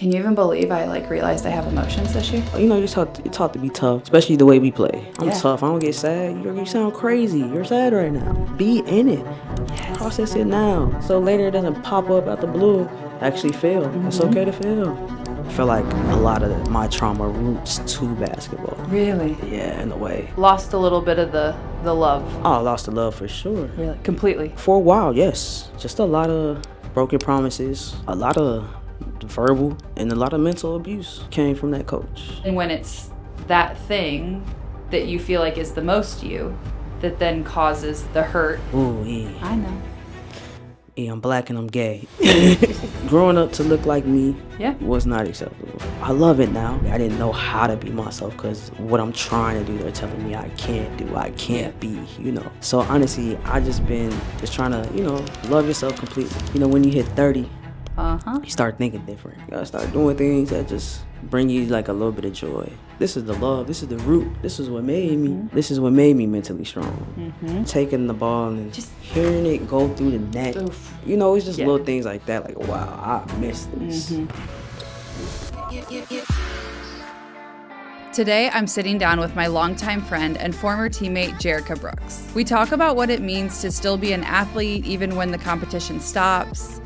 Can you even believe I realized I have emotions this year? You know, you're taught to be tough, especially the way we play. I'm Yeah. tough. I don't get sad. You sound crazy. You're sad right now. Be in it. Yes. Process it now. So later it doesn't pop up out the blue. Actually feel. It's okay to feel. I feel like a lot of my trauma roots to basketball. Really? Yeah, in a way. Lost a little bit of the love. Oh, I lost the love for sure. Really? Completely? For a while, yes. Just a lot of broken promises, a lot of verbal and a lot of mental abuse came from that coach. And when it's that thing that you feel like is the most you, that then causes the hurt. Ooh, yeah. I know. Yeah, I'm black and I'm gay. Growing up to look like me was not acceptable. I love it now. I didn't know how to be myself because what I'm trying to do, they're telling me I can't do, I can't be, So honestly, I just been trying to, love yourself completely. When you hit 30, you start thinking different. You gotta start doing things that just bring you like a little bit of joy. This is the love. This is the root. This is what made me. This is what made me mentally strong. Taking the ball and just hearing it go through the net. Oof. It's just little things like that. Like, wow, I missed this. Today, I'm sitting down with my longtime friend and former teammate, Jerrica Brooks. We talk about what it means to still be an athlete even when the competition stops,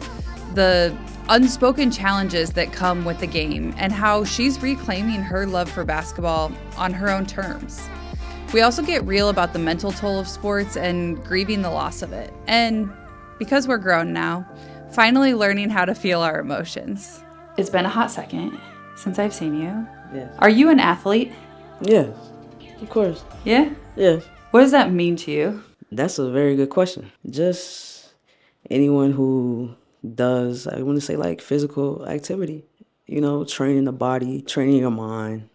the unspoken challenges that come with the game, and how she's reclaiming her love for basketball on her own terms. We also get real about the mental toll of sports and grieving the loss of it. And because we're grown now, finally learning how to feel our emotions. It's been a hot second since I've seen you. Yes. Are you an athlete? Yes, of course. Yeah? Yes. What does that mean to you? That's a very good question. Just anyone who does, I want to say, like physical activity, training the body, training your mind,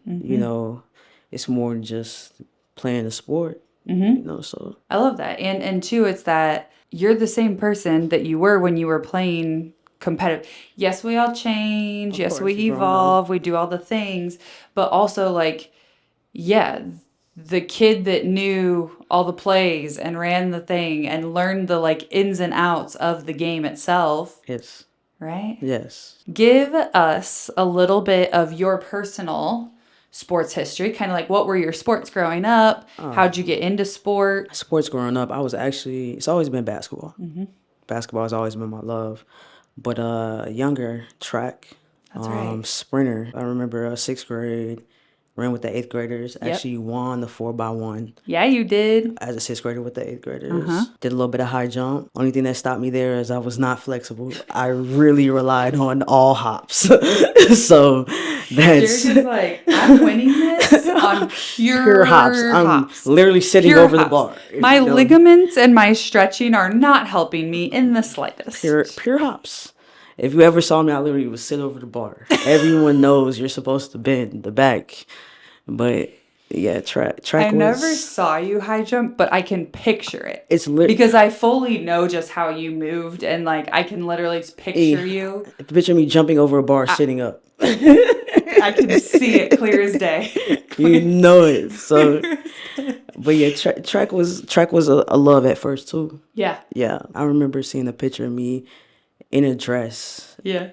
it's more than just playing a sport, so. I love that. And two, it's that you're the same person that you were when you were playing competitive. Yes, we all change. Of Yes, course, we you're grown evolve. up. We do all the things. But also, the kid that knew all the plays and ran the thing and learned the ins and outs of the game itself. Yes. Right? Yes. Give us a little bit of your personal sports history, kind of like what were your sports growing up? How'd you get into sport? Sports growing up, it's always been basketball. Basketball has always been my love. But younger, track. That's right. Sprinter. I remember 6th grade, ran with the 8th graders. Actually won the 4x1. Yeah, you did. As a 6th grader with the 8th graders. Did a little bit of high jump. Only thing that stopped me there is I was not flexible. I really relied on all hops. So that's... You're just like, I'm winning this on pure hops. I'm literally sitting Pure over the hops. bar. My ligaments and my stretching are not helping me in the slightest. Pure hops. If you ever saw me, I literally would sit over the bar. Everyone knows you're supposed to bend the back. But yeah, track I was... never saw you high jump, but I can picture it. It's because I fully know just how you moved, and I can literally just picture you. Picture me jumping over a bar, sitting up. I can see it clear as day. You know it. So, but yeah, track was a love at first too. Yeah. Yeah, I remember seeing a picture of me in a dress. Yeah.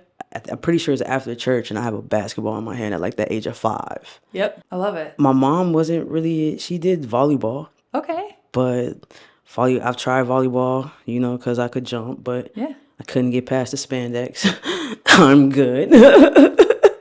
I'm pretty sure it's after church, and I have a basketball in my hand at the age of 5. Yep, I love it. My mom wasn't really. She did volleyball. Okay. But I've tried volleyball, because I could jump, but I couldn't get past the spandex. I'm good.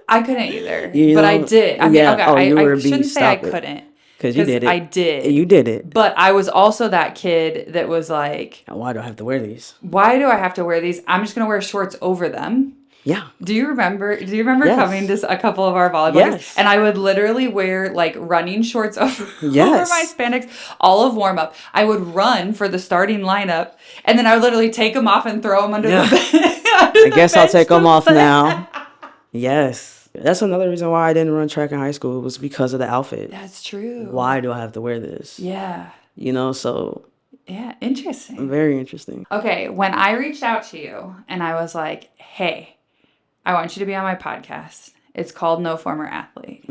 I couldn't either, but I did. I mean, I shouldn't say I couldn't. Because you did it. I did. You did it. But I was also that kid that was like, why do I have to wear these? Why do I have to wear these? I'm just going to wear shorts over them. Yeah. Do you remember Yes. coming to a couple of our volleyball games? And I would literally wear running shorts over my spandex, all of warm up. I would run for the starting lineup, and then I would literally take them off and throw them under the bench. I guess I'll take them off now. Yes. That's another reason why I didn't run track in high school, was because of the outfit. That's true. Why do I have to wear this? Yeah. So... Yeah, interesting. Very interesting. Okay, when I reached out to you and I was like, hey, I want you to be on my podcast. It's called No Former Athlete.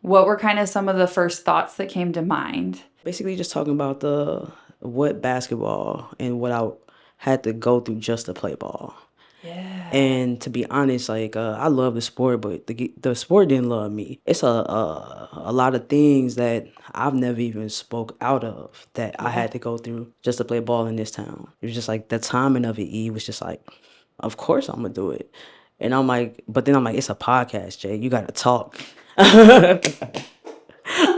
What were kind of some of the first thoughts that came to mind? Basically just talking about what basketball and what I had to go through just to play ball. Yeah. And to be honest, like I love the sport, but the sport didn't love me. It's a lot of things that I've never even spoke out of that I had to go through just to play ball in this town. It was just like the timing of it. Was just like, of course I'm gonna do it. And I'm like, but then I'm like, it's a podcast, Jay. You gotta talk.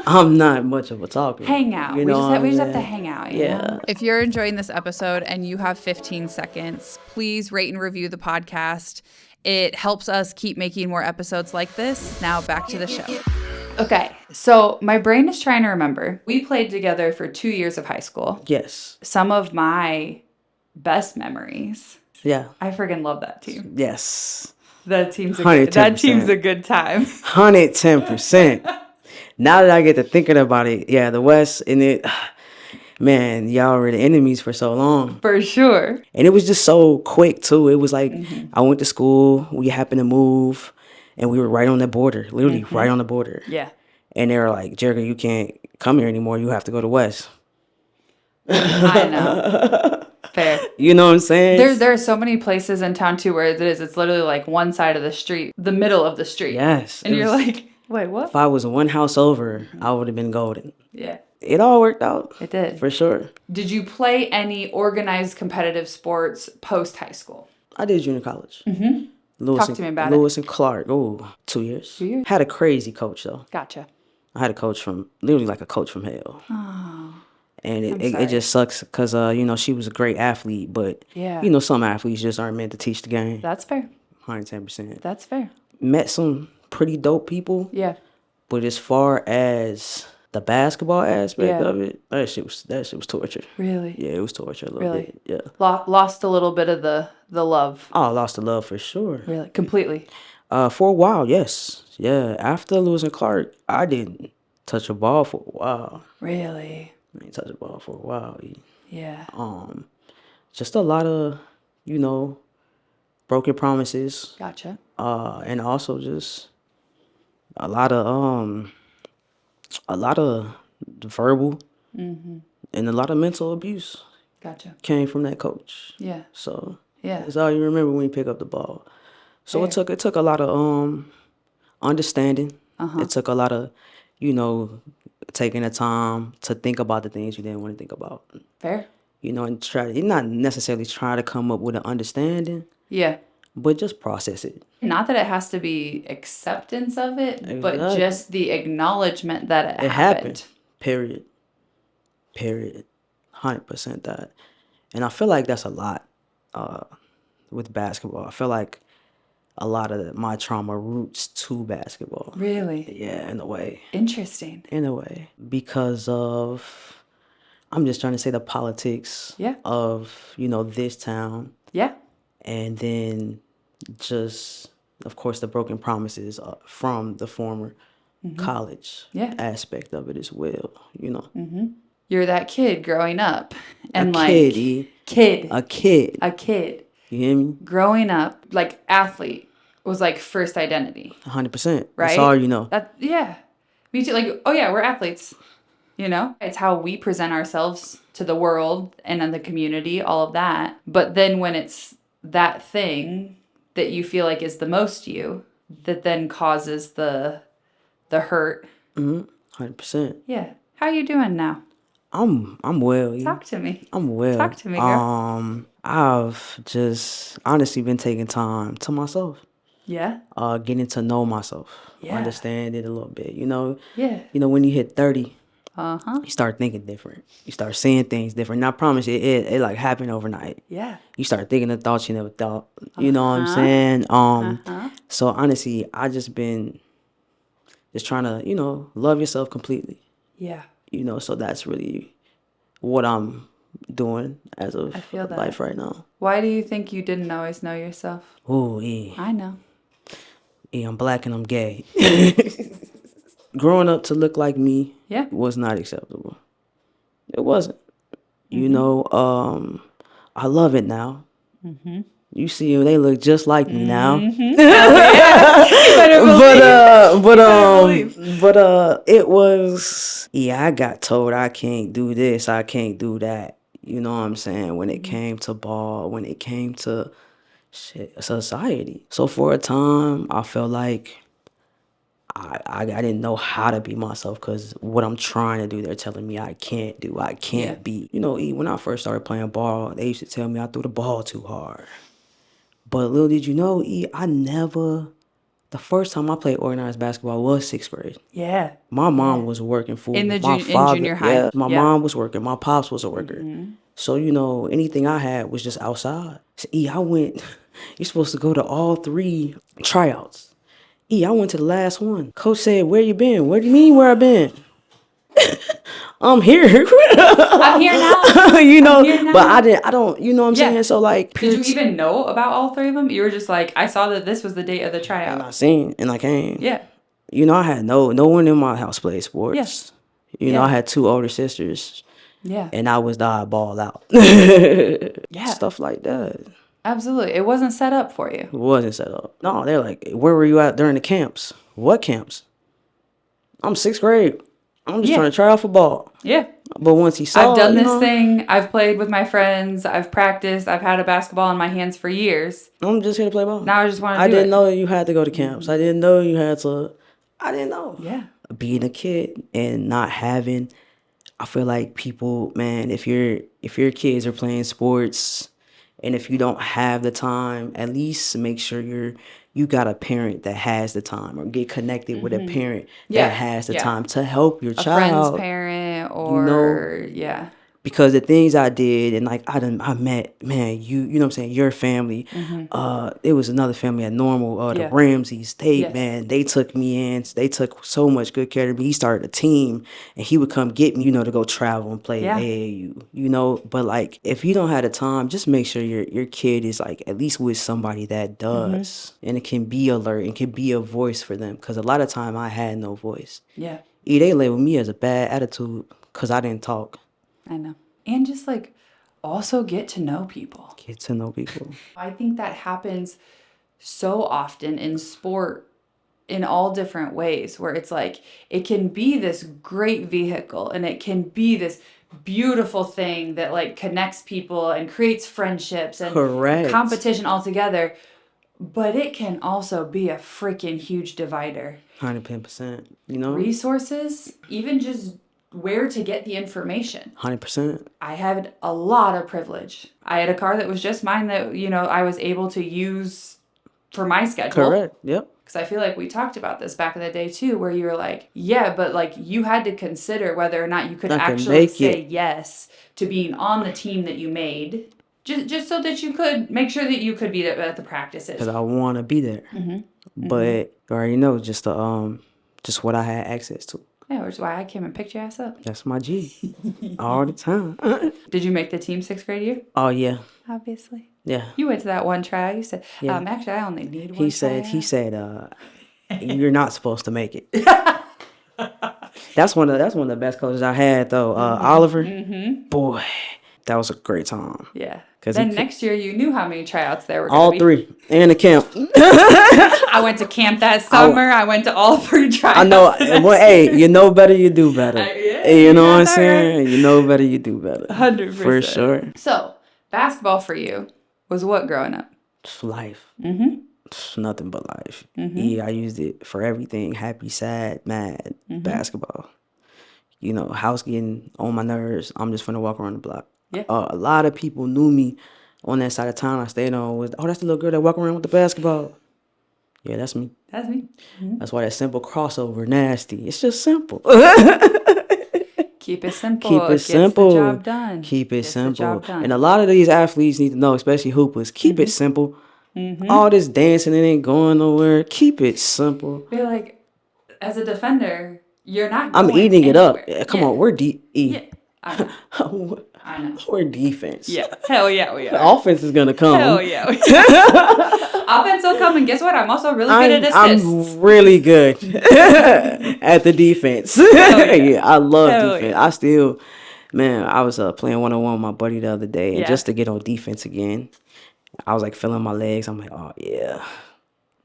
I'm not much of a talker. Hang out. You know We just have to hang out. You Yeah. know? If you're enjoying this episode and you have 15 seconds, please rate and review the podcast. It helps us keep making more episodes like this. Now back to the show. Okay, so my brain is trying to remember. We played together for 2 years of high school. Yes. Some of my best memories. Yeah. I friggin' love that team. Yes. That team's a good time. 110%. Now that I get to thinking about it, yeah, the West and it, man, y'all were the enemies for so long. For sure. And it was just so quick too. It was like I went to school, we happened to move, and we were right on the border, literally right on the border. Yeah. And they were like, Jerrica, you can't come here anymore. You have to go to West. I know. Fair. You know what I'm saying? There are so many places in town too where it's literally like one side of the street, the middle of the street. Yes. And you're like, wait, what? If I was one house over, I would have been golden. Yeah. It all worked out. It did. For sure. Did you play any organized competitive sports post high school? I did junior college. Talk to me about it. Lewis and Clark. Oh, 2 years. 2 years? Had a crazy coach though. Gotcha. I had a coach from, literally like a coach from hell. Oh. And it just sucks because, she was a great athlete, but, some athletes just aren't meant to teach the game. That's fair. 110%. That's fair. Met some pretty dope people. Yeah. But as far as the basketball aspect of it, that shit was torture. Really? Yeah, it was torture a little bit. Yeah. Lost a little bit of the love. Oh, I lost the love for sure. Really? Completely? For a while, yes. Yeah. After Lewis and Clark, I didn't touch a ball for a while. Really? I didn't touch a ball for a while. Yeah. Just a lot of, broken promises. Gotcha. And also just a lot of verbal and a lot of mental abuse. Gotcha. Came from that coach. Yeah. So yeah, that's all you remember when you pick up the ball. So Fair. it took a lot of understanding. It took a lot of, taking the time to think about the things you didn't want to think about. Fair. And not necessarily try to come up with an understanding. Yeah. But just process it. Not that it has to be acceptance of it, but just the acknowledgement that it happened. Period. 100% that. And I feel like that's a lot with basketball. I feel like a lot of my trauma roots to basketball. Really? Yeah, in a way. Interesting. In a way. Because of, I'm just trying to say the politics of, this town. Yeah. And then just, of course, the broken promises from the former college aspect of it as well, You're that kid growing up. And A kid. A kid. You hear me? Growing up, like athlete was like first identity. 100%. Right? That's all you know. Yeah. Me too. Like, oh yeah, we're athletes. It's how we present ourselves to the world and in the community, all of that. But then when it's that thing that you feel like is the most you, that then causes the hurt. 100%. Yeah. How are you doing now? I'm well. Talk to me. I'm well. Talk to me, girl. I've just honestly been taking time to myself. Yeah. Getting to know myself. Yeah. Understand it a little bit. Yeah. When you hit 30, you start thinking different. You start seeing things different. And I promise you, it like happened overnight. Yeah. You start thinking the thoughts you never thought. You know what I'm saying? So honestly, I just been just trying to, love yourself completely. Yeah. So that's really what I'm doing as of life right now. Why do you think you didn't always know yourself? Oh, yeah. I know. Yeah, I'm black and I'm gay. Growing up to look like me was not acceptable. It wasn't. I love it now. You see them, they look just like me now. But it was, I got told I can't do this, I can't do that. You know what I'm saying? When it came to ball, when it came to shit, society. So for a time, I felt like I didn't know how to be myself because what I'm trying to do, they're telling me I can't do, I can't be. You know, when I first started playing ball, they used to tell me I threw the ball too hard. But little did you know, the first time I played organized basketball was 6th grade. Yeah. My mom was working full. In junior high. Yeah, my mom was working. My pops was a worker. So, anything I had was just outside. So, I went, you're supposed to go to all 3 tryouts. I went to the last one. Coach said, where you been? What do you mean where I been? I'm here. I'm here now. Here now. But I don't, you know what I'm saying? So like. Did you even know about all 3 of them? You were just like, I saw that this was the date of the tryout. And I seen, and I came. Yeah. I had no one in my house played sports. Yeah. I had 2 older sisters. Yeah. And I was the oddball out. Stuff like that. Absolutely. It wasn't set up for you. It wasn't set up. No, they're like, where were you at during the camps? What camps? I'm 6th grade. I'm just trying to try out for ball. Yeah. But once he saw, I've done this thing. I've played with my friends. I've practiced. I've had a basketball in my hands for years. I'm just here to play ball. Now I just want to do it. I didn't know you had to go to camps. I didn't know you had to. I didn't know. Yeah. Being a kid and not having, I feel like people, man, if your kids are playing sports and if you don't have the time, at least make sure you got a parent that has the time, or get connected with a parent that has the time to help your child. A friend's parent, or Because the things I did, and like I met, man, you know what I'm saying, your family. It was another family at Normal, the Ramseys. They took me in. They took so much good care of me. He started a team, and he would come get me, to go travel and play AAU, But like, if you don't have the time, just make sure your kid is like at least with somebody that does, and it can be alert and can be a voice for them. Because a lot of time I had no voice. Yeah, they labeled me as a bad attitude because I didn't talk. I know. And just like also get to know people. Get to know people. I think that happens so often in sport in all different ways, where it's like it can be this great vehicle and it can be this beautiful thing that like connects people and creates friendships and competition all together. But it can also be a freaking huge divider. 110%. Resources, even just where to get the information. 100%. I had a lot of privilege. I had a car that was just mine that, I was able to use for my schedule. Correct. Yep. Because I feel like we talked about this back in the day too, where you were like, but like you had to consider whether or not you could actually say yes to being on the team that you made. Just so that you could make sure that you could be at the practices. Because I want to be there. But you already know just what I had access to. Yeah, which is why I came and picked your ass up. That's my G. All the time. Did you make the team 6th grade year? Oh, yeah. Obviously. Yeah. You went to that one trial. You said, actually, I only need one trial. He said, you're not supposed to make it. That's one of the best coaches I had, though. Oliver. Boy, that was a great time. Yeah. Then next year, you knew how many tryouts there were going to be. All 3. And the camp. I went to camp that summer. I went to all 3 tryouts. I know. Well, hey, you know better, you do better. You know what I'm saying? Right. You know better, you do better. 100%. For sure. So, basketball for you was what growing up? Life. Nothing but life. I used it for everything. Happy, sad, mad, basketball. House getting on my nerves. I'm just finna walk around the block. Yeah. A lot of people knew me on that side of town I stayed on. That's the little girl that walk around with the basketball. Yeah, that's me. That's me. That's why that simple crossover nasty. It's just simple. Keep it simple. Keep it simple. Gets the job done. Keep it simple. And a lot of these athletes need to know, especially hoopers, keep it simple. All this dancing, it ain't going nowhere. Keep it simple. Feel like, as a defender, you're not going I'm eating anywhere. It up. Come on, we're Yeah, I know. We're defense. Yeah. Hell yeah, we are. The offense is going to come. Hell yeah. Offense will come, and guess what? I'm also really good at assists. I'm really good at the defense. Yeah, I love defense. Yeah. I still, I was playing one-on-one with my buddy the other day, and just to get on defense again, I was like feeling my legs. I'm like, oh yeah.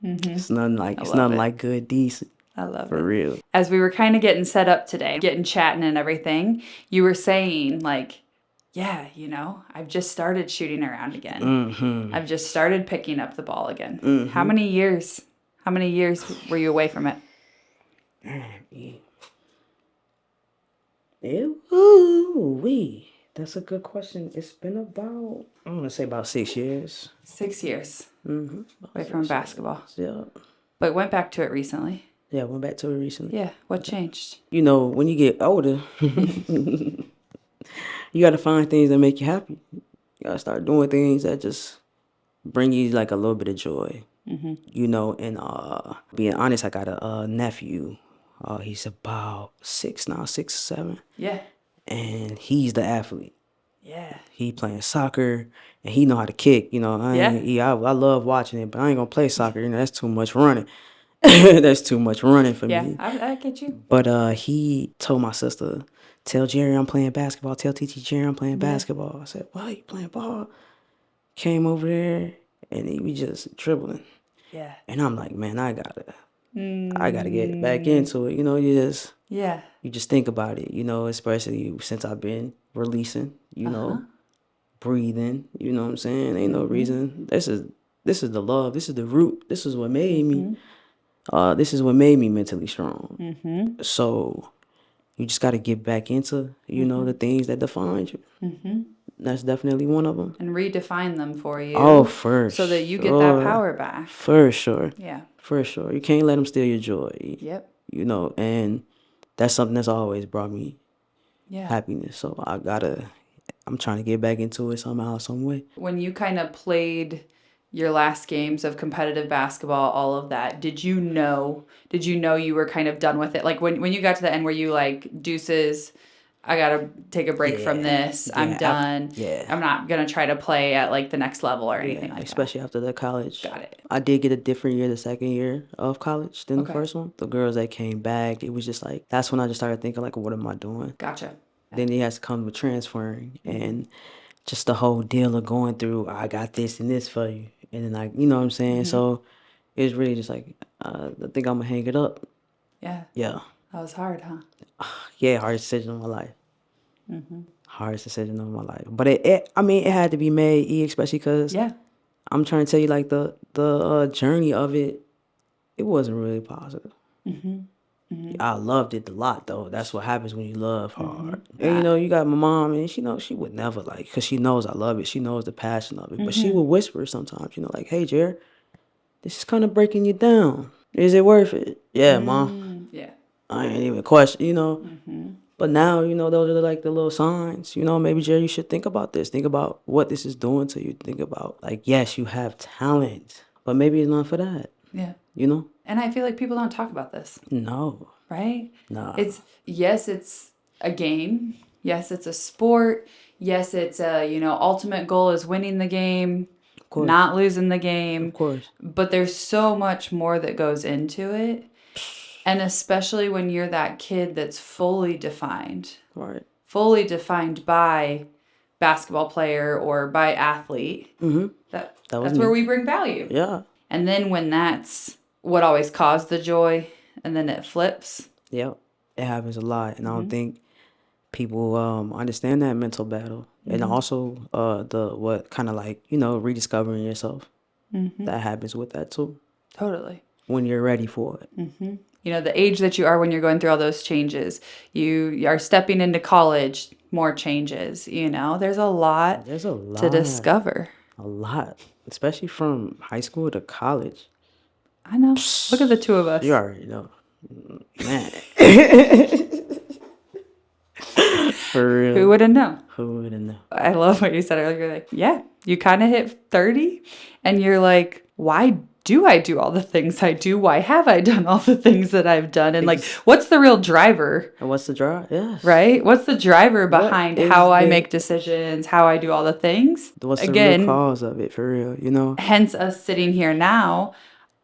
It's nothing like good decent. I love it. For real. As we were kind of getting set up today, getting chatting and everything, you were saying like, yeah, I've just started shooting around again. I've just started picking up the ball again. How many years were you away from it? That's a good question. It's been about, I'm going to say about 6 years. 6 years. Away from basketball. Yeah. But went back to it recently. Yeah, went back to it recently. Yeah. What changed? When you get older, you got to find things that make you happy. You got to start doing things that just bring you like a little bit of joy. And being honest, I got a nephew. He's about 6 now, 6 or 7. Yeah. And he's the athlete. Yeah. He playing soccer and he know how to kick. I love watching it, but I ain't gonna play soccer. That's too much running. That's too much running for me. Yeah, I get you. But he told my sister, tell Jerry I'm playing basketball. Tell TT Jerry I'm playing basketball. I said, what, you playing ball? Came over there and he was just dribbling. Yeah. And I'm like, man, I gotta get back into it. You just think about it, especially since I've been releasing, breathing, you know what I'm saying? Ain't no reason. This is the love. This is the root. This is what made me. This is what made me mentally strong. So you just got to get back into, the things that define you. That's definitely one of them. And redefine them for you. Oh, for sure. So that you get that power back. For sure. Yeah. For sure. You can't let them steal your joy. Yep. And that's something that's always brought me happiness. So I'm trying to get back into it somehow, some way. When you kind of played your last games of competitive basketball, all of that, did you know you were kind of done with it? Like when you got to the end, were you like, deuces, I got to take a break from this. I'm done. I'm not going to try to play at like the next level or anything like that. Especially after the college. Got it. I did get a different year the second year of college than the first one. The girls that came back, it was just like, that's when I just started thinking like, what am I doing? Gotcha. Then it has to come with transferring and just the whole deal of going through, I got this and this for you. And then you know what I'm saying? So it's really just like, I think I'm going to hang it up. Yeah. Yeah. That was hard, huh? Yeah, hardest decision of my life. Hardest decision of my life. But it had to be made, especially because I'm trying to tell you, like, the journey of it, it wasn't really positive. I loved it a lot, though. That's what happens when you love hard. And, you got my mom, and she would never, like, because she knows I love it. She knows the passion of it. But she would whisper sometimes, like, hey, Jared, this is kind of breaking you down. Is it worth it? Yeah, Mom. Yeah. I ain't even question, But now, those are like the little signs. Maybe, Jerry, you should think about this. Think about what this is doing to you. Think about, like, yes, you have talent, but maybe it's not for that. Yeah. And I feel like people don't talk about this. No. Right? No. It's a game. Yes, it's a sport. Yes, it's ultimate goal is winning the game, not losing the game. Of course. But there's so much more that goes into it. And especially when you're that kid that's fully defined. Right. Fully defined by basketball player or by athlete. That's where we bring value. Yeah. And then when that's what always caused the joy, and then it flips. Yep. It happens a lot. And I don't think people understand that mental battle. And also rediscovering yourself. That happens with that too. Totally. When you're ready for it. The age that you are when you're going through all those changes. You are stepping into college, more changes, There's a lot to discover. A lot. Especially from high school to college. I know. Look at the two of us. You already know. Man. For real. Who wouldn't know? Who wouldn't know? I love what you said earlier. Like, yeah, you kind of hit 30 and you're like, why do I do all the things I do? Why have I done all the things that I've done? And like, what's the real driver? And what's the driver? Yes. Right? What's the driver behind how I make decisions, how I do all the things? What's the real cause of it, for real, Hence us sitting here now,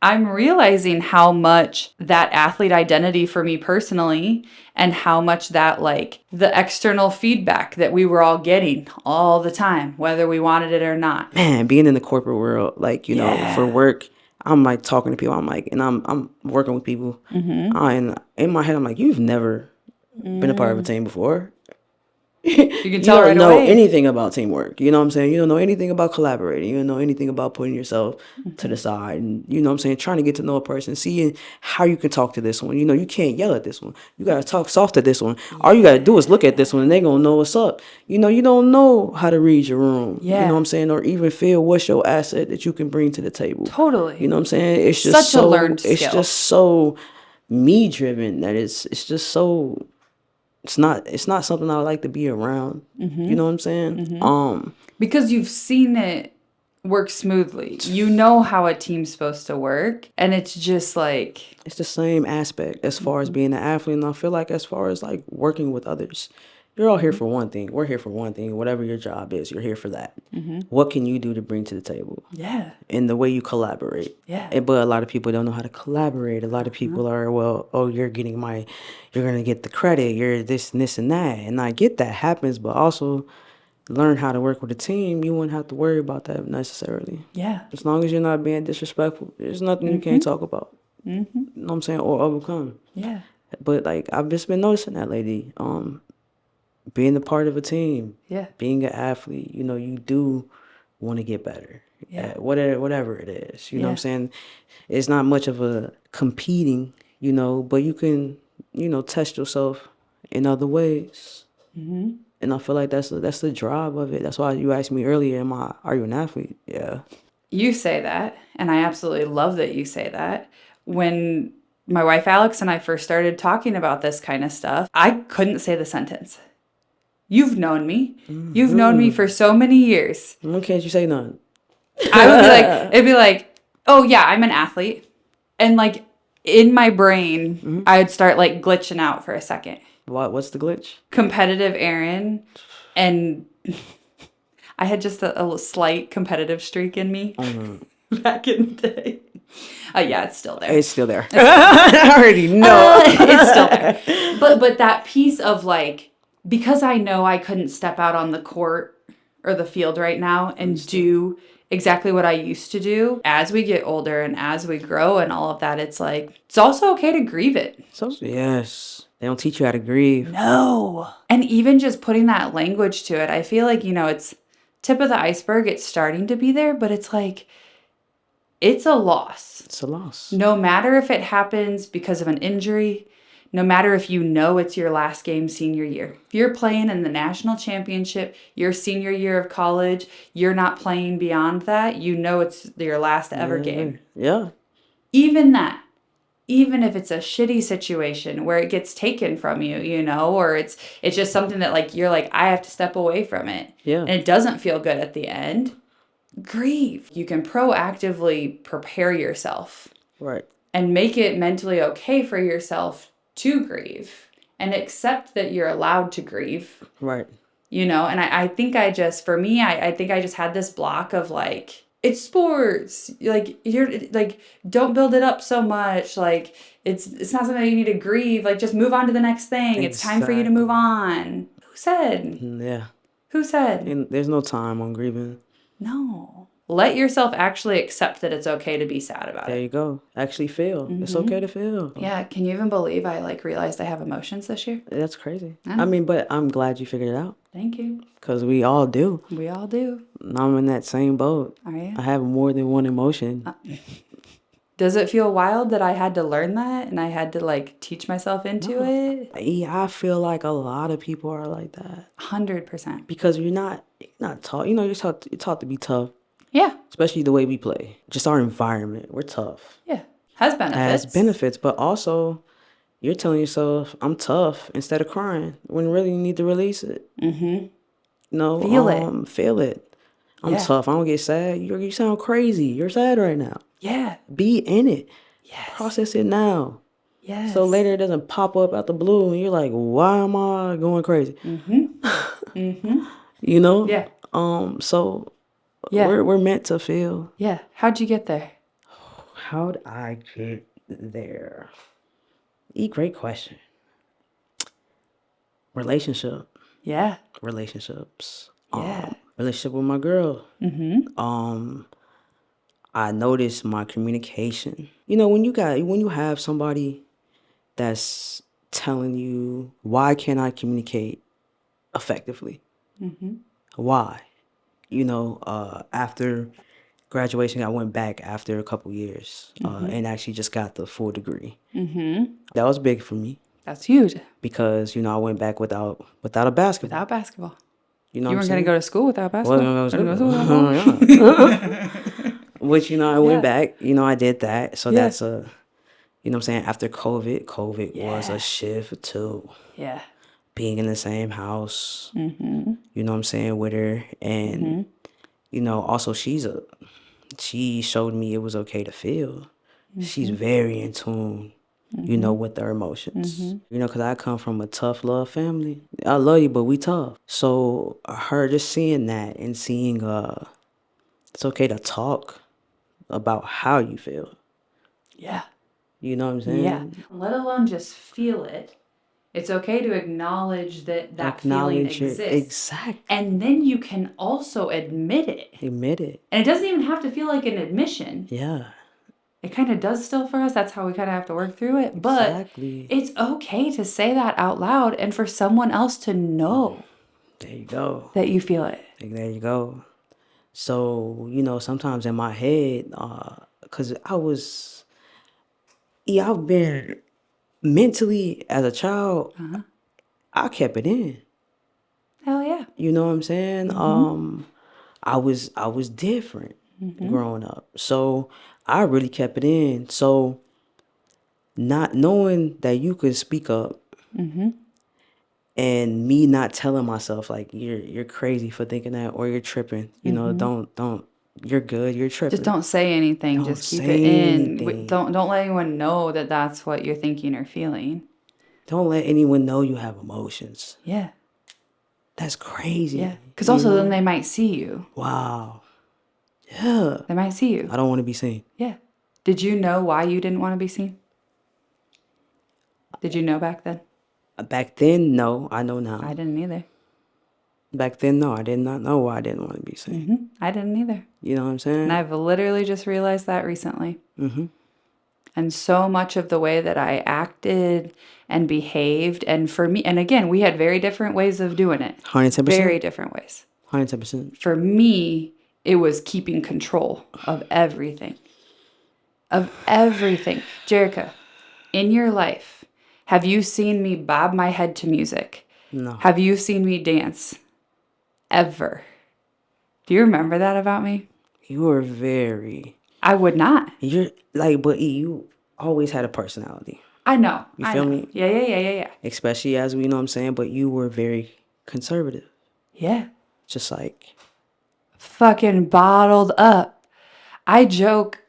I'm realizing how much that athlete identity for me personally and how much that like the external feedback that we were all getting all the time, whether we wanted it or not. Man, being in the corporate world, like, for work, I'm like talking to people. I'm like, and I'm working with people. And in my head, I'm like, you've never been a part of a team before. You can tell right don't know away. anything about teamwork. You know what I'm saying? You don't know anything about collaborating. You don't know anything about putting yourself to the side. And you know what I'm saying? Trying to get to know a person, seeing how you can talk to this one. You know, you can't yell at this one. You got to talk soft to this one. All you got to do is look at this one and they going to know what's up. You know, you don't know how to read your room. Yeah. You know what I'm saying? Or even feel what's your asset that you can bring to the table. Totally. You know what I'm saying? It's just Such a learned skill. It's just so me driven that it's just so... It's not something I like to be around. You know what I'm saying? Because you've seen it work smoothly. You know how a team's supposed to work. And it's just like... It's the same aspect as far as being an athlete. And I feel like as far as like working with others, you're all here for one thing. We're here for one thing. Whatever your job is, you're here for that. What can you do to bring to the table? Yeah. And the way you collaborate. Yeah. But a lot of people don't know how to collaborate. A lot of people are, well, oh, you're going to get the credit. You're this and this and that. And I get that happens, but also learn how to work with a team. You wouldn't have to worry about that necessarily. Yeah. As long as you're not being disrespectful, there's nothing you can't talk about. You know what I'm saying? Or overcome. Yeah. But like, I've just been noticing that lately. Being a part of a team, being an athlete, you know, you do want to get better at whatever it is. You know what I'm saying? It's not much of a competing, you know, but you can, you know, test yourself in other ways. And I feel like that's the drive of it. That's why you asked me earlier, are you an athlete? Yeah. You say that, and I absolutely love that you say that. When my wife Alex and I first started talking about this kind of stuff, I couldn't say the sentence. You've known me. You've known me for so many years. Why can't you say none? I would be like, it'd be like, oh yeah, I'm an athlete. And like in my brain, I would start like glitching out for a second. What's the glitch? Competitive Aaron. And I had just a slight competitive streak in me back in the day. Yeah, it's still there. It's still there. I already know. It's still there. But that piece of like, because I know I couldn't step out on the court or the field right now and do exactly what I used to do, as we get older and as we grow and all of that, it's like, it's also okay to grieve it. So, yes. They don't teach you how to grieve. No. And even just putting that language to it, I feel like, you know, it's tip of the iceberg. It's starting to be there, but it's like, it's a loss. It's a loss. No matter if it happens because of an injury, no matter if you know it's your last game senior year. If you're playing in the national championship, your senior year of college, you're not playing beyond that, you know it's your last ever game. Yeah. Even that, even if it's a shitty situation where it gets taken from you, you know, or it's just something that like, you're like, I have to step away from it. Yeah. And it doesn't feel good at the end. Grieve. You can proactively prepare yourself. Right. And make it mentally okay for yourself to grieve and accept that you're allowed to grieve. Right. You know, and I think I just had this block of like, it's sports. Like, you're like, don't build it up so much. Like, it's not something that you need to grieve. Like, just move on to the next thing. Exactly. It's time for you to move on. Who said? Yeah. Who said? And there's no time on grieving. No. Let yourself actually accept that it's okay to be sad about it. There you go. Actually feel. It's okay to feel. Yeah. Can you even believe I like realized I have emotions this year? That's crazy. I mean, but I'm glad you figured it out. Thank you. Because we all do. We all do. I'm in that same boat. Are you? I have more than one emotion. Does it feel wild that I had to learn that and I had to like teach myself into it? Yeah, I feel like a lot of people are like that. 100%. Because you're not taught. You know, you're taught to be tough. Yeah. Especially the way we play. Just our environment. We're tough. Yeah. Has benefits. But also you're telling yourself, I'm tough, instead of crying, when really you need to release it. No. Feel it. Feel it. I'm tough. I don't get sad. You sound crazy. You're sad right now. Yeah. Be in it. Yes. Process it now. Yes. So later it doesn't pop up out the blue and you're like, why am I going crazy? You know? Yeah. So we're meant to feel. Yeah. How'd you get there? How'd I get there? Great question. Relationship. Yeah. Relationships. Yeah. Relationship with my girl. I noticed my communication. You know, when you have somebody that's telling you, why can't I communicate effectively. Why? After graduation, I went back after a couple years and actually just got the full degree. That was big for me. That's huge. Because, I went back without a basketball. Without basketball. You know you what weren't I'm going to go to school without basketball? Wasn't going to school. Which, I went back, I did that. So that's you know what I'm saying? After COVID was a shift to being in the same house, you know what I'm saying, with her. And, also she showed me it was okay to feel. She's very in tune, with her emotions. Because I come from a tough love family. I love you, but we tough. So her just seeing that and seeing it's okay to talk about how you feel. Yeah. You know what I'm saying? Yeah. Let alone just feel it. It's okay to acknowledge that feeling exists. Exactly. And then you can also admit it. Admit it. And it doesn't even have to feel like an admission. Yeah. It kind of does still for us. That's how we kind of have to work through it. Exactly. But it's okay to say that out loud and for someone else to know. There you go. That you feel it. There you go. So, sometimes in my head, because I've been mentally, as a child, I kept it in. Hell yeah. You know what I'm saying? I was different growing up. So I really kept it in. So not knowing that you could speak up and me not telling myself like you're crazy for thinking that or you're tripping, don't you're good, you're tripping. Just don't say anything. Just keep it in. Don't let anyone know that that's what you're thinking or feeling. Don't let anyone know you have emotions. Yeah. That's crazy. Yeah. Because also then they might see you. Wow. Yeah. They might see you. I don't want to be seen. Yeah. Did you know why you didn't want to be seen? Did you know back then? Back then, no. I know now. I didn't either. Back then, no. I did not know why I didn't want to be seen. I didn't either. You know what I'm saying? And I've literally just realized that recently. And so much of the way that I acted and behaved, and for me, and again, we had very different ways of doing it. 110%? Very different ways. 110%. For me, it was keeping control of everything. Of everything. Jerrica, in your life, have you seen me bob my head to music? No. Have you seen me dance? Ever. Do you remember that about me? You were very... I would not. You're like, but you always had a personality. I know. You feel me? Yeah. Especially as we know what I'm saying, but you were very conservative. Yeah. Just like... fucking bottled up. I joke,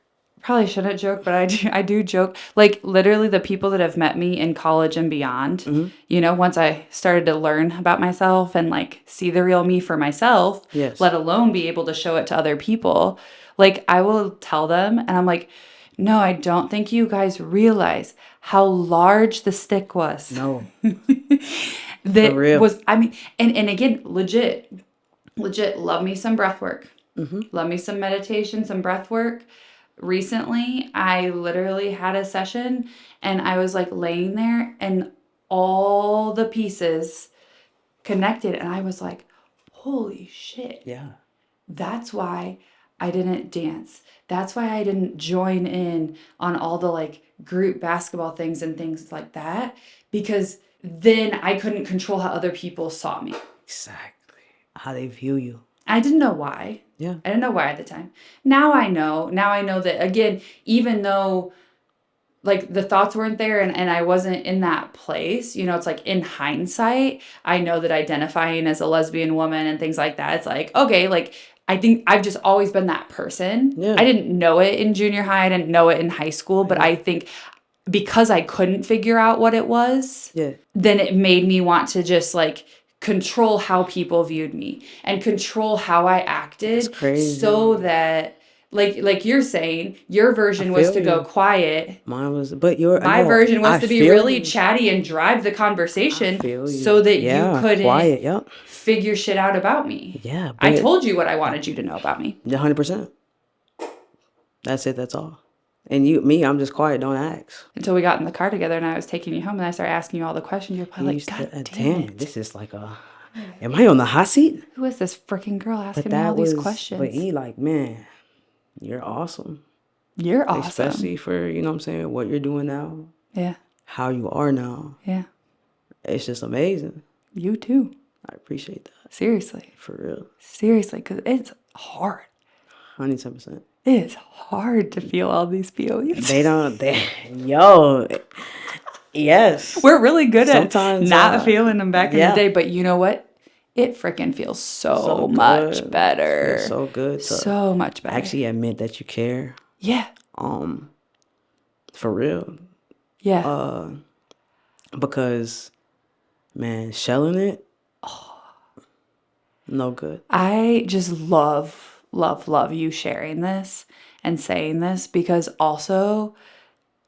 probably shouldn't joke, but I do joke. Like literally the people that have met me in college and beyond, once I started to learn about myself and like see the real me for myself, let alone be able to show it to other people. Like I will tell them and I'm like, no, I don't think you guys realize how large the stick was. No. That for real. Was, I mean, and again, legit, love me some breath work. Love me some meditation, some breath work. Recently, I literally had a session and I was like laying there and all the pieces connected. And I was like, holy shit. Yeah. That's why I didn't dance. That's why I didn't join in on all the like group basketball things and things like that. Because then I couldn't control how other people saw me. Exactly. How they view you. I didn't know why. Yeah. I didn't know why at the time. Now I know. Now I know that, again, even though like the thoughts weren't there and I wasn't in that place, it's like in hindsight, I know that identifying as a lesbian woman and things like that, it's like, okay, like I think I've just always been that person. Yeah. I didn't know it in junior high. I didn't know it in high school, but I think because I couldn't figure out what it was, then it made me want to just like control how people viewed me and control how I acted. That's crazy. So that like you're saying, your version was to go quiet. Mine was, my version was to be really chatty and drive the conversation so that you couldn't figure shit out about me. Yeah. I told you what I wanted you to know about me. 100%. That's it. That's all. And I'm just quiet. Don't ask. Until we got in the car together and I was taking you home and I started asking you all the questions. You're probably like, God damn it. This is like a Am I on the hot seat? Who is this freaking girl asking me all these questions? But he like, man, you're awesome. You're awesome. Especially for, you know what I'm saying, what you're doing now. Yeah. How you are now. Yeah. It's just amazing. You too. I appreciate that. Seriously. For real. Seriously, because it's hard. 110%. It is hard to feel all these feelings. Yes. We're really good at not feeling them back in the day, but you know what? It freaking feels so much better. It feels so good. So much better. Actually admit that you care. Yeah. For real. Yeah. Because, man, shelling it, no good. I just love you sharing this and saying this, because also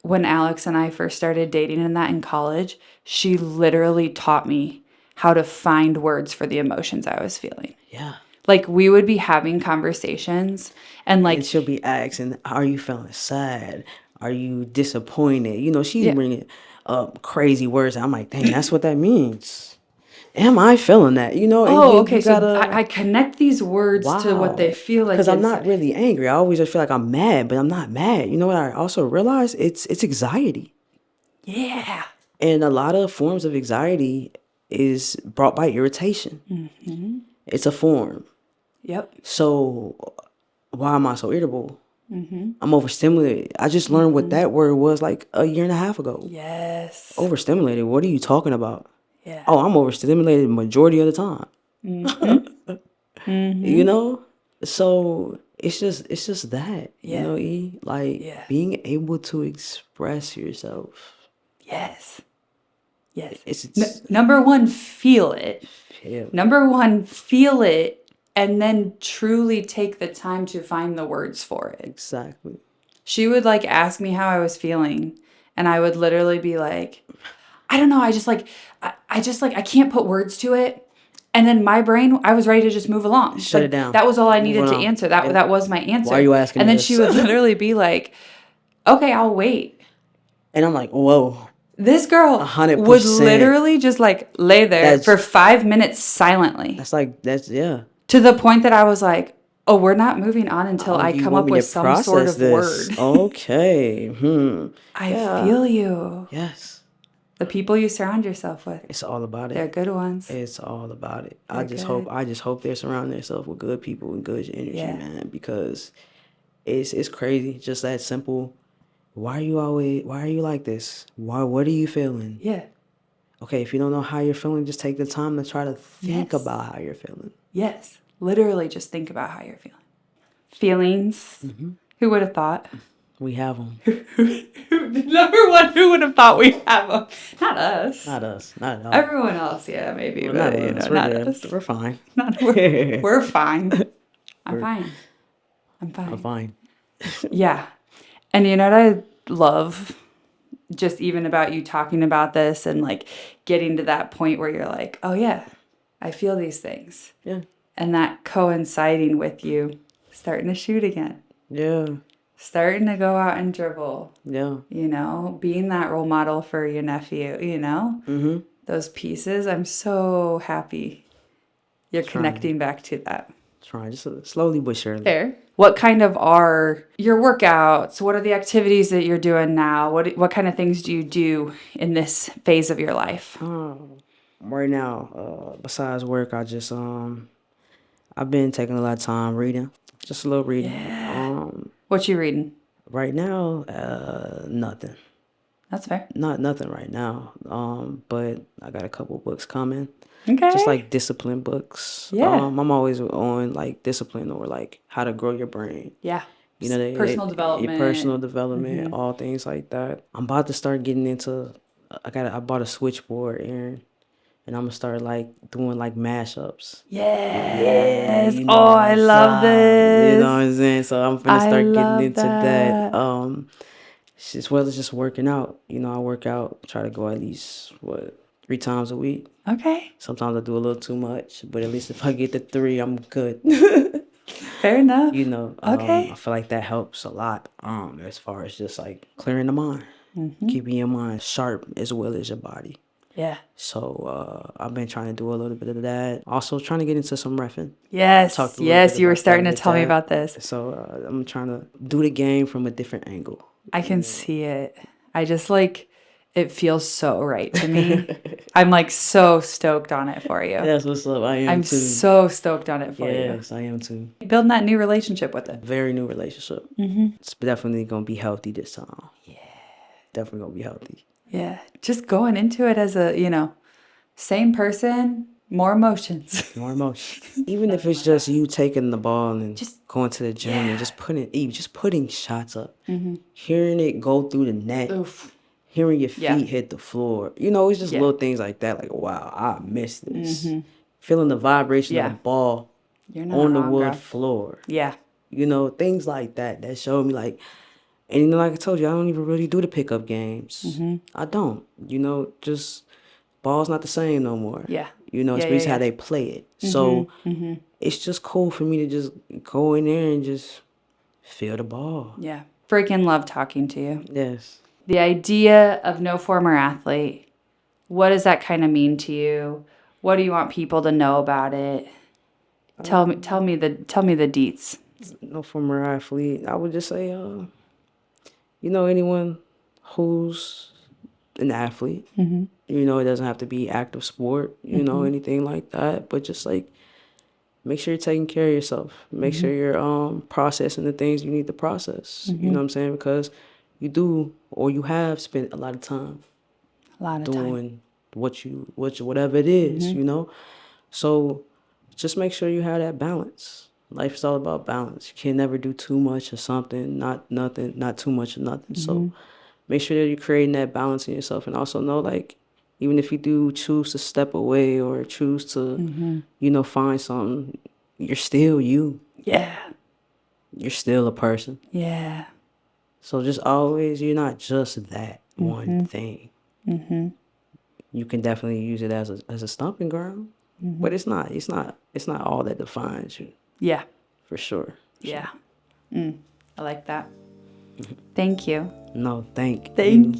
when Alex and I first started dating and that in college, she literally taught me how to find words for the emotions I was feeling. Yeah. Like, we would be having conversations and like... And she'll be asking, are you feeling sad? Are you disappointed? You know, she's bringing up crazy words. I'm like, dang, that's what that means. Am I feeling that? You know? Okay. So I connect these words to what they feel like. Because I'm not really angry. I always just feel like I'm mad, but I'm not mad. You know what I also realize? It's anxiety. Yeah. And a lot of forms of anxiety is brought by irritation. Mm-hmm. It's a form. Yep. So why am I so irritable? Mm-hmm. I'm overstimulated. I just learned what that word was like a year and a half ago. Yes. Overstimulated. What are you talking about? Yeah. Oh, I'm overstimulated the majority of the time. Mm-hmm. Mm-hmm. You know? So it's just that. Yeah. You know, E? Like being able to express yourself. Yes. Yes. It's number one, feel it. Yeah. Number one, feel it. And then truly take the time to find the words for it. Exactly. She would like ask me how I was feeling. And I would literally be like, I don't know. I can't put words to it. And then my brain, I was ready to just move along. Shut it down. That was all I needed to answer. That was my answer. Why are you asking And then this? she would literally be like, okay, I'll wait. And I'm like, whoa. This girl 100%. would literally just like lay there for 5 minutes silently. Yeah. To the point that I was like, oh, we're not moving on until I come up with some sort of word. Okay. I feel you. Yes. The people you surround yourself with. It's all about it. They're good ones. It's all about it. I just hope they surround themselves with good people and good energy, man, because it's crazy. Just that simple. Why are you like this? What are you feeling? Yeah. Okay, if you don't know how you're feeling, just take the time to try to think about how you're feeling. Yes. Literally just think about how you're feeling. Feelings. Mm-hmm. Who would have thought? We have them. Number one, who would have thought we have them? Not us. Not us. Not at all. Everyone else, yeah, maybe. Well, but, not us. We're fine. We're fine. I'm fine. I'm fine. Yeah. And you know what I love? Just even about you talking about this and like getting to that point where you're like, oh yeah, I feel these things. Yeah. And that coinciding with you starting to shoot again. Yeah. Starting to go out and dribble. Yeah. You know, being that role model for your nephew, you know? Mm-hmm. Those pieces, I'm so happy you're connecting back to that. Trying, just slowly but surely. Fair. What kind of are your workouts? What are the activities that you're doing now? What kind of things do you do in this phase of your life? Right now, besides work, I just I've been taking a lot of time reading, just a little reading. Yeah. What you reading? Right now, nothing. That's fair. Nothing right now. But I got a couple books coming. Okay. Just like discipline books. Yeah. I'm always on like discipline or like how to grow your brain. Yeah. You know, personal development. Personal development, all things like that. I'm about to start getting into. I bought a switchboard, Aaron, and I'm gonna start like doing like mashups. Yes. You know, I love this. You know what I'm saying? So I'm gonna start getting into that. As well as just working out. You know, I work out. Try to go at least 3 times a week. Okay. Sometimes I do a little too much, but at least if I get to 3, I'm good. Fair enough. You know, okay. I feel like that helps a lot. As far as just like clearing the mind, keeping your mind sharp as well as your body. Yeah. So I've been trying to do a little bit of that. Also trying to get into some reffing. Yes. Yes, you were starting to tell me about this. So I'm trying to do the game from a different angle. I can see it. I just it feels so right to me. I'm so stoked on it for you. That's what's up. I am too. I'm so stoked on it for you. Yes, I am too. Building that new relationship with it. Very new relationship. Mm-hmm. It's definitely going to be healthy this time. Yeah. Definitely going to be healthy. Yeah. Just going into it as a, same person, more emotions. More emotions. Even if it's just you taking the ball and just going to the gym and just putting shots up. Mm-hmm. Hearing it go through the net. Oof. Hearing your feet hit the floor. It's just little things like that. Like, wow, I missed this. Mm-hmm. Feeling the vibration of the ball on the wood floor. Yeah. Things like that. That showed me and like I told you, I don't even really do the pickup games. Mm-hmm. I don't. Just ball's not the same no more. Yeah. Especially how they play it. Mm-hmm. So it's just cool for me to just go in there and just feel the ball. Yeah. Freaking love talking to you. Yes. The idea of no former athlete, what does that kind of mean to you? What do you want people to know about it? Tell me the deets. No former athlete. I would just say, anyone who's an athlete, mm-hmm. It doesn't have to be active sport, mm-hmm. anything like that, but just make sure you're taking care of yourself. Make mm-hmm. sure you're processing the things you need to process. Mm-hmm. You know what I'm saying? Because you have spent a lot of time doing whatever it is, mm-hmm. So just make sure you have that balance. Life is all about balance. You can never do too much of something, not too much of nothing. Mm-hmm. So make sure that you're creating that balance in yourself, and also know even if you do choose to step away or choose to, mm-hmm. Find something, you're still you. Yeah. You're still a person. Yeah. So just always, you're not just that mm-hmm. one thing. Mm-hmm. You can definitely use it as a stomping ground, mm-hmm. but it's not all that defines you. Yeah. For sure. Yeah. I like that. Thank you. No, thank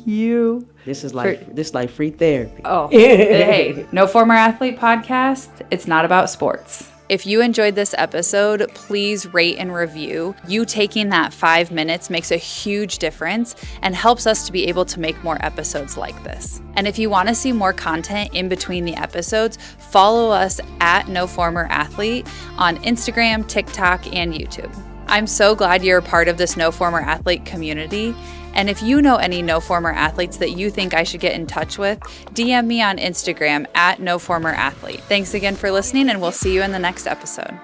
you. This is like free therapy. Oh, hey, No Former Athlete podcast. It's not about sports. If you enjoyed this episode, please rate and review. You taking that 5 minutes makes a huge difference and helps us to be able to make more episodes like this. And if you want to see more content in between the episodes, follow us at No Former Athlete on Instagram, TikTok, and YouTube. I'm so glad you're a part of this No Former Athlete community. And if you know any No Former Athletes that you think I should get in touch with, DM me on Instagram at No Former Athlete. Thanks again for listening, and we'll see you in the next episode.